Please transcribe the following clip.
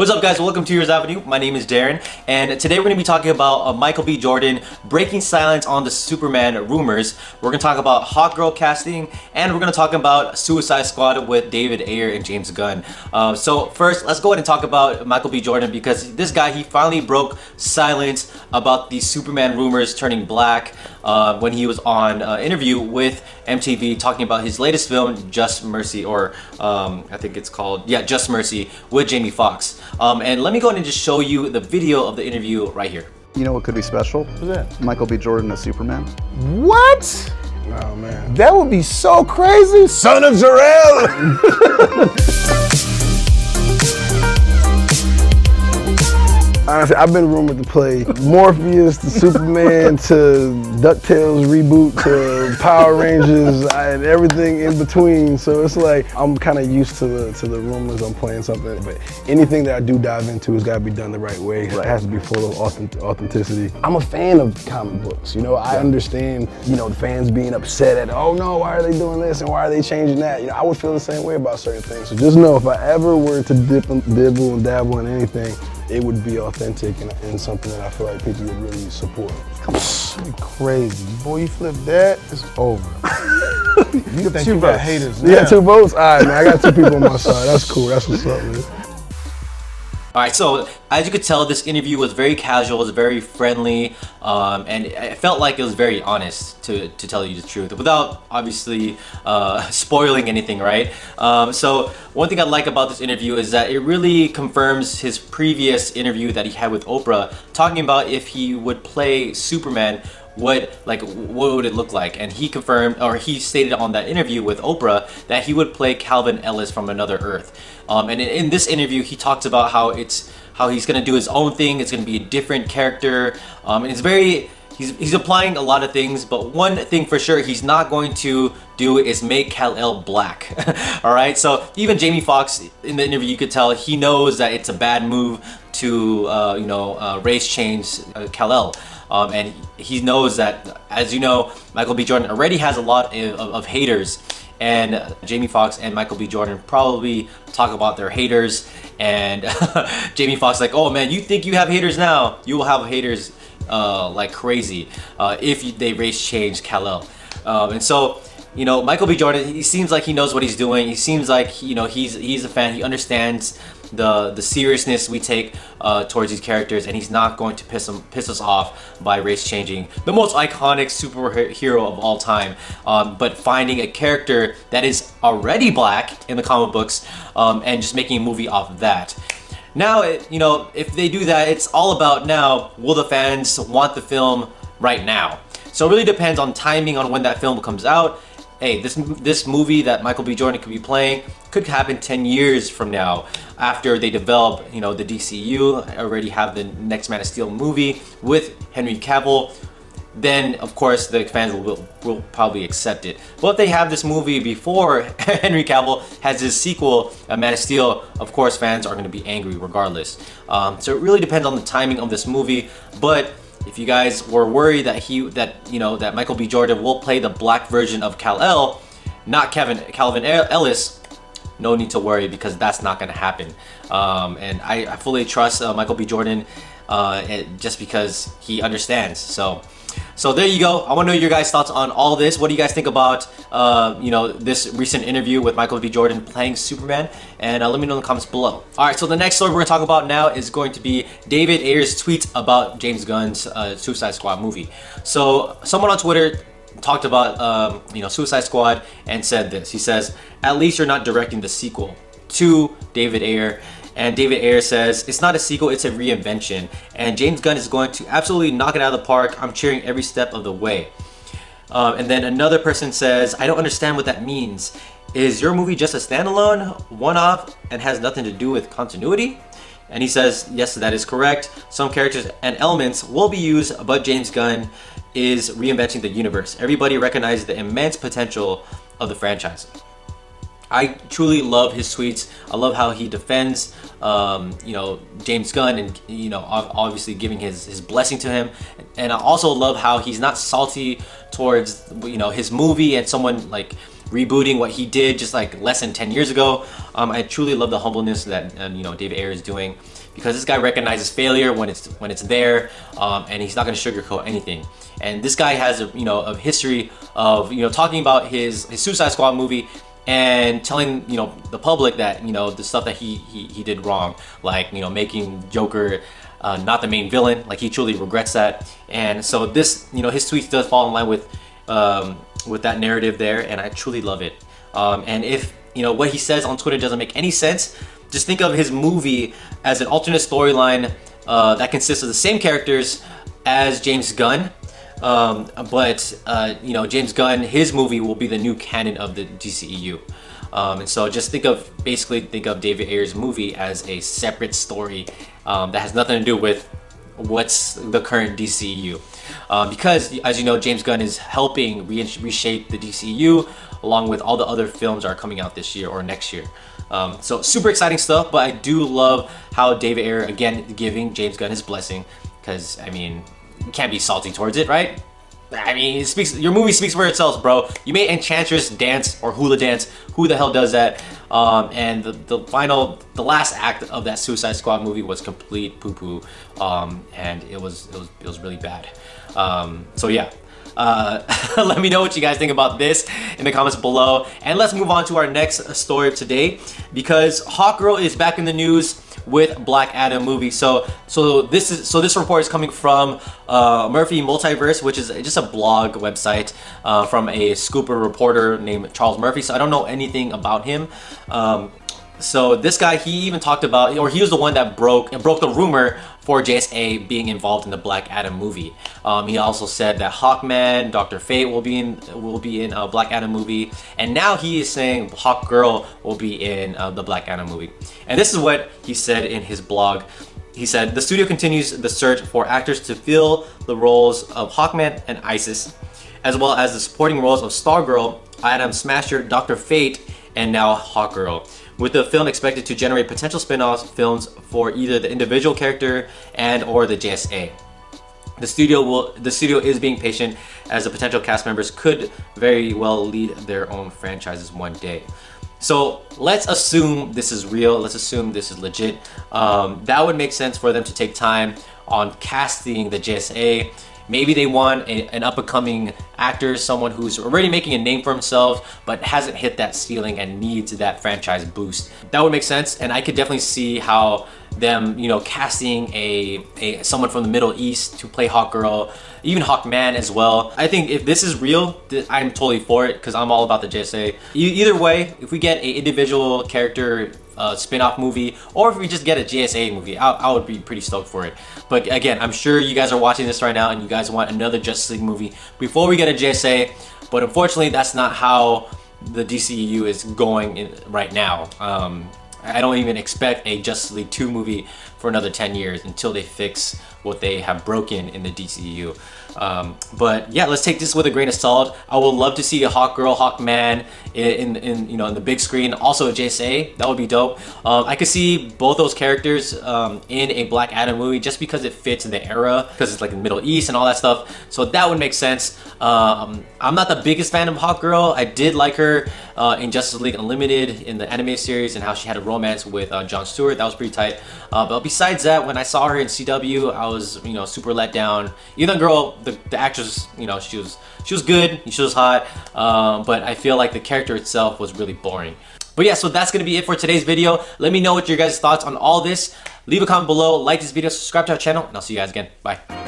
What's up, guys? Welcome to Yours Avenue. My name is Darren, and today we're going to be talking about Michael B. Jordan breaking silence on the Superman rumors. We're going to talk about Hawkgirl casting, and we're going to talk about Suicide Squad with David Ayer and James Gunn. So first, let's go ahead and talk about Michael B. Jordan, because this guy, he finally broke silence about the Superman rumors turning black when he was on an interview with MTV talking about his latest film, Just Mercy, or I think it's called, Just Mercy, with Jamie Foxx. And let me go ahead and just show you the video of the interview right here. You know what could be special? What's that? Michael B. Jordan as Superman. What? Oh man. That would be so crazy. Son of Jor-El! Honestly, I've been rumored to play Morpheus to Superman to DuckTales reboot to Power Rangers and everything in between. So it's like I'm kind of used to the rumors. I'm playing something, but anything that I do dive into has got to be done the right way. It has to be full of authenticity. I'm a fan of comic books. You know, I understand. You know, the fans being upset at, oh no, why are they doing this and why are they changing that? You know, I would feel the same way about certain things. So just know, if I ever were to dibble and dabble in anything, it would be authentic and something that I feel like people would really support. Come on, you crazy. Boy, you flip that, it's over. You think you got haters now. Yeah, 2 votes? All right, man, I got 2 people on my side. That's cool, that's what's up, man. Alright, so as you could tell, this interview was very casual, it was very friendly, and it felt like it was very honest, to tell you the truth, without obviously spoiling anything, right? So one thing I like about this interview is that it really confirms his previous interview that he had with Oprah, talking about if he would play Superman, what would it look like? And he confirmed, or he stated on that interview with Oprah, that he would play Calvin Ellis from Another Earth. And in this interview, he talks about how he's gonna do his own thing. It's gonna be a different character, and it's very. He's applying a lot of things, but one thing for sure he's not going to do is make Kal-El black. All right, so even Jamie Foxx in the interview, you could tell he knows that it's a bad move to race change Kal-El. And he knows that, as you know, Michael B. Jordan already has a lot of haters, and Jamie Foxx and Michael B. Jordan probably talk about their haters, and Jamie Foxx like, oh man, you think you have haters now? You will have haters like crazy if they race change Kal-El. And so, you know, Michael B. Jordan, he seems like he knows what he's doing. He seems like, he's a fan. He understands the seriousness we take towards these characters, and he's not going to piss us off by race changing the most iconic superhero of all time, but finding a character that is already black in the comic books, and just making a movie off of that. Now, if they do that, it's all about now, will the fans want the film right now? So it really depends on timing on when that film comes out. Hey, this movie that Michael B. Jordan could be playing could happen 10 years from now, after they develop, the DCU, already have the next Man of Steel movie with Henry Cavill. Then, of course, the fans will probably accept it. But if they have this movie before Henry Cavill has his sequel, Man of Steel, of course, fans are going to be angry regardless. So it really depends on the timing of this movie. But if you guys were worried that Michael B. Jordan will play the black version of Kal-El, not Calvin Ellis, no need to worry, because that's not going to happen. And I fully trust Michael B. Jordan, just because he understands. So there you go. I want to know your guys' thoughts on all this. What do you guys think about this recent interview with Michael B. Jordan playing Superman? And let me know in the comments below. All right, so the next story we're going to talk about now is going to be David Ayer's tweets about James Gunn's Suicide Squad movie. So someone on Twitter talked about Suicide Squad and said this. He says, "At least you're not directing the sequel," to David Ayer. And David Ayer says, "It's not a sequel, it's a reinvention. And James Gunn is going to absolutely knock it out of the park. I'm cheering every step of the way." And then another person says, "I don't understand what that means. Is your movie just a standalone, one-off, and has nothing to do with continuity?" And he says, "Yes, that is correct. Some characters and elements will be used, but James Gunn is reinventing the universe. Everybody recognizes the immense potential of the franchise." I truly love his tweets. I love how he defends, James Gunn, and obviously giving his blessing to him. And I also love how he's not salty towards his movie and someone like rebooting what he did just like less than 10 years ago. I truly love the humbleness that David Ayer is doing, because this guy recognizes failure when it's there, and he's not going to sugarcoat anything. And this guy has a history of talking about his Suicide Squad movie and telling the public that the stuff that he did wrong, like making Joker not the main villain. Like, he truly regrets that. And so this his tweets does fall in line with that narrative there, and I truly love it. And if what he says on Twitter doesn't make any sense, just think of his movie as an alternate storyline that consists of the same characters as James Gunn. But James Gunn, his movie will be the new canon of the DCEU. And so just think of David Ayer's movie as a separate story that has nothing to do with what's the current DCEU. Because, as you know, James Gunn is helping reshape the DCEU along with all the other films that are coming out this year or next year. So super exciting stuff, but I do love how David Ayer, again, giving James Gunn his blessing, because, I mean, you can't be salty towards it, right? I mean, your movie speaks for itself, bro. You made Enchantress dance or hula dance. Who the hell does that? And the last act of that Suicide Squad movie was complete poo-poo, and it was really bad. So yeah. Let me know what you guys think about this in the comments below, and let's move on to our next story of today, because Hawkgirl is back in the news with Black Adam movie. So this report is coming from Murphy Multiverse, which is just a blog website from a scooper reporter named Charles Murphy. So I don't know anything about him. So this guy, he even talked about, or he was the one that broke the rumor for JSA being involved in the Black Adam movie. He also said that Hawkman, Dr. Fate will be in a Black Adam movie, and now he is saying Hawkgirl will be in the Black Adam movie. And this is what he said in his blog. He said, "The studio continues the search for actors to fill the roles of Hawkman and Isis, as well as the supporting roles of Stargirl, Atom Smasher, Dr. Fate, and now Hawkgirl, with the film expected to generate potential spin-off films for either the individual character and or the JSA. The studio is being patient, as the potential cast members could very well lead their own franchises one day." So let's assume this is real. Let's assume this is legit. That would make sense for them to take time on casting the JSA. Maybe they want an up-and-coming actor, someone who's already making a name for himself but hasn't hit that ceiling and needs that franchise boost. That would make sense, and I could definitely see how them, casting someone from the Middle East to play Hawkgirl, even Hawkman as well. I think if this is real, I'm totally for it, because I'm all about the JSA. Either way, if we get an individual character spin-off movie, or if we just get a JSA movie, I would be pretty stoked for it. But again, I'm sure you guys are watching this right now and you guys want another Justice League movie before we get a JSA, but unfortunately that's not how the DCEU is going right now. I don't even expect a Justice League 2 movie for another 10 years until they fix what they have broken in the DCEU. But yeah, let's take this with a grain of salt. I would love to see a Hawkgirl, Hawkman in the big screen. Also a JSA, that would be dope. I could see both those characters in a Black Adam movie, just because it fits in the era, because it's like the Middle East and all that stuff. So that would make sense. I'm not the biggest fan of Hawkgirl. I did like her in Justice League Unlimited in the anime series, and how she had a romance with Jon Stewart. That was pretty tight. But besides that, when I saw her in CW, I was super let down. Even girl, the actress, she was good, she was hot, but I feel like the character itself was really boring. But yeah, so that's gonna be it for today's video. Let me know what your guys' thoughts on all this. Leave a comment below, like this video, subscribe to our channel, and I'll see you guys again. Bye.